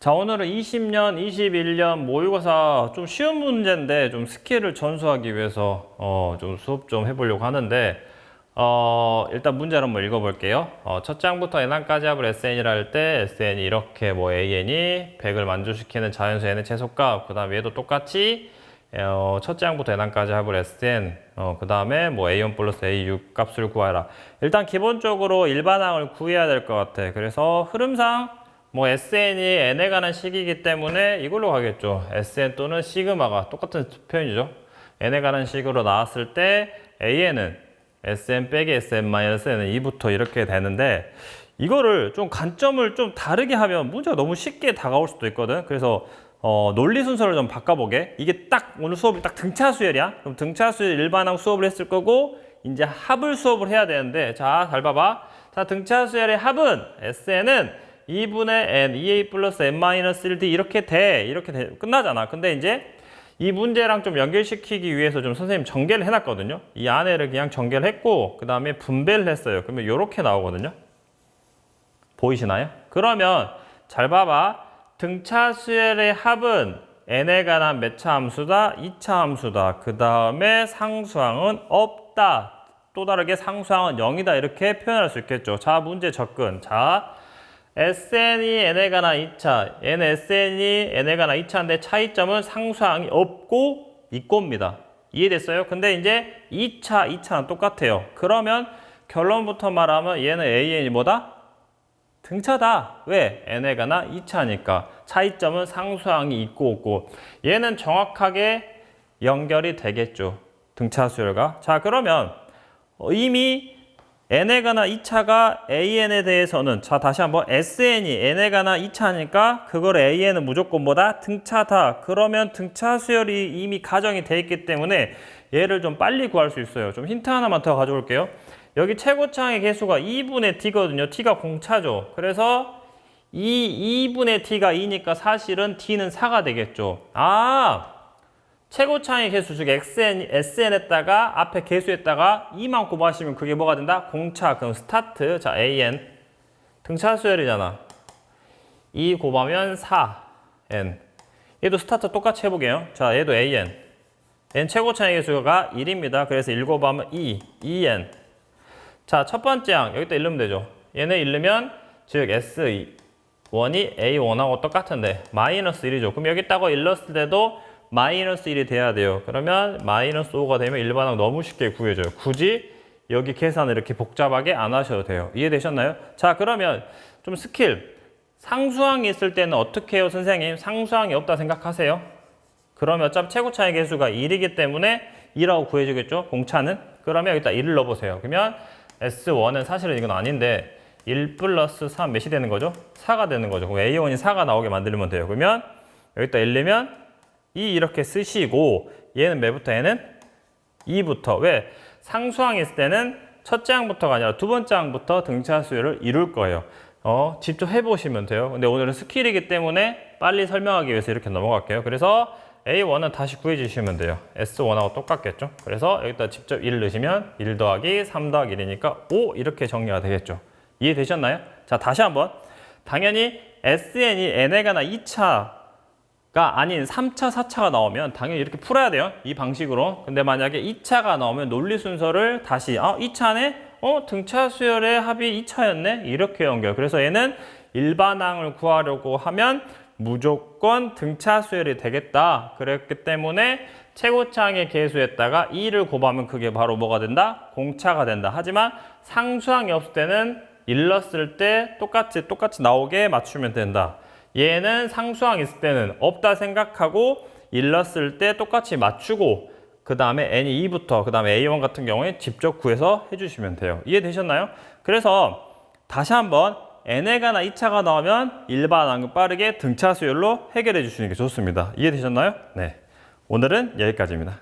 자, 오늘은 20년, 21년 모의고사 좀 쉬운 문제인데 좀 스킬을 전수하기 위해서 좀 수업 좀 해보려고 하는데 일단 문제를 한번 읽어볼게요. 첫 장부터 n항까지 합을 SN이라 할 때 SN이 이렇게 뭐 AN이 100을 만족시키는 자연수 n의 최소값, 그 다음에 얘도 똑같이 첫 장부터 n항까지 합을 SN, 그 다음에 뭐 A1 플러스 A6 값을 구하라. 일단 기본적으로 일반항을 구해야 될 것 같아. 그래서 흐름상 뭐 SN이 n에 관한 식이기 때문에 이걸로 가겠죠. SN 또는 시그마가 똑같은 표현이죠. n에 관한 식으로 나왔을 때 AN은 SN 빼기 SN-N은 2부터 이렇게 되는데, 이거를 좀 관점을 좀 다르게 하면 문제가 너무 쉽게 다가올 수도 있거든. 그래서 논리 순서를 좀 바꿔보게. 이게 딱 오늘 수업이 딱 등차수열이야. 그럼 등차수열 일반항 수업을 했을 거고 이제 합을 수업을 해야 되는데, 자, 잘 봐봐. 자, 등차수열의 합은 SN은 2분의 n, 2a 플러스 n-1d 이렇게 끝나잖아. 근데 이제 이 문제랑 좀 연결시키기 위해서 좀 선생님 전개를 해놨거든요. 이 안에를 그냥 전개를 했고 그 다음에 분배를 했어요. 그러면 이렇게 나오거든요. 보이시나요? 그러면 잘 봐봐. 등차수열의 합은 n에 관한 몇 차 함수다? 2차 함수다. 그 다음에 상수항은 없다. 또 다르게 상수항은 0이다. 이렇게 표현할 수 있겠죠. 자, 문제 접근. 자, SN이 n에 관한 2차, SN이 n에 관한 2차인데 차이점은 상수항이 없고 있고입니다. 이해됐어요? 근데 이제 2차는 똑같아요. 그러면 결론부터 말하면 얘는 AN이 뭐다? 등차다. 왜? n에 관한 2차니까. 차이점은 상수항이 있고 없고. 얘는 정확하게 연결이 되겠죠. 등차수열과. 자, 그러면 이미 n에 관한 2차가 AN에 대해서는, 자, 다시 한번 SN이 n에 관한 2차니까 그걸 AN은 무조건 뭐다? 등차다. 그러면 등차수열이 이미 가정이 돼 있기 때문에 얘를 좀 빨리 구할 수 있어요. 좀 힌트 하나만 더 가져올게요. 여기 최고차항의 개수가 2분의 t거든요. t가 공차죠. 그래서 이 2분의 t가 2니까 사실은 t는 4가 되겠죠. 최고차항의 개수 즉 SN에다가 앞에 개수에다가 2만 곱하시면 그게 뭐가 된다? 공차. 그럼 스타트. 자, AN 등차수열이잖아. 2 곱하면 4N. 얘도 스타트 똑같이 해보게요. 자, 얘도 AN. N 최고차항의 개수가 1입니다. 그래서 1 곱하면 2N. 자, 첫 번째 항 여기다 일르면 되죠. 얘네 일르면 즉 S1이 A1하고 똑같은데 마이너스 1이죠. 그럼 여기다가 일렀을 때도 마이너스 1이 돼야 돼요. 그러면 마이너스 5가 되면 일반항 너무 쉽게 구해져요. 굳이 여기 계산을 이렇게 복잡하게 안 하셔도 돼요. 이해되셨나요? 자, 그러면 좀 스킬. 상수항이 있을 때는 어떻게 해요, 선생님? 상수항이 없다 생각하세요? 그러면 어차피 최고차의 개수가 1이기 때문에 2라고 구해지겠죠? 공차는? 그러면 여기다 1을 넣어보세요. 그러면 S1은 사실은 이건 아닌데 1 플러스 3 몇이 되는 거죠? 4가 되는 거죠. 그럼 A1이 4가 나오게 만들면 돼요. 그러면 여기다 1 넣으면 2 이렇게 쓰시고, 얘는 몇부터? 얘는 2부터. 왜? 상수항이 있을 때는 첫째 항부터가 아니라 두 번째 항부터 등차수열을 이룰 거예요. 직접 해보시면 돼요. 근데 오늘은 스킬이기 때문에 빨리 설명하기 위해서 이렇게 넘어갈게요. 그래서 A1은 다시 구해주시면 돼요. S1하고 똑같겠죠. 그래서 여기다 직접 1 넣으시면 1 더하기 3 더하기 1이니까 5 이렇게 정리가 되겠죠. 이해되셨나요? 자, 다시 한번. 당연히 SN이 n에 관한 2차 가 아닌 3차, 4차가 나오면 당연히 이렇게 풀어야 돼요. 이 방식으로. 근데 만약에 2차가 나오면 논리 순서를 다시 2차네? 등차수열의 합이 2차였네? 이렇게 연결. 그래서 얘는 일반항을 구하려고 하면 무조건 등차수열이 되겠다. 그랬기 때문에 최고차항의 개수에다가 2를 곱하면 그게 바로 뭐가 된다? 공차가 된다. 하지만 상수항이 없을 때는 일렀을 때 똑같이 나오게 맞추면 된다. 얘는 상수항 있을 때는 없다 생각하고 일렀을 때 똑같이 맞추고 그 다음에 n이 2부터 그 다음에 A1 같은 경우에 직접 구해서 해주시면 돼요. 이해되셨나요? 그래서 다시 한번 n에 관한 2차가 나오면 일반항을 빠르게 등차수열로 해결해 주시는 게 좋습니다. 이해되셨나요? 네. 오늘은 여기까지입니다.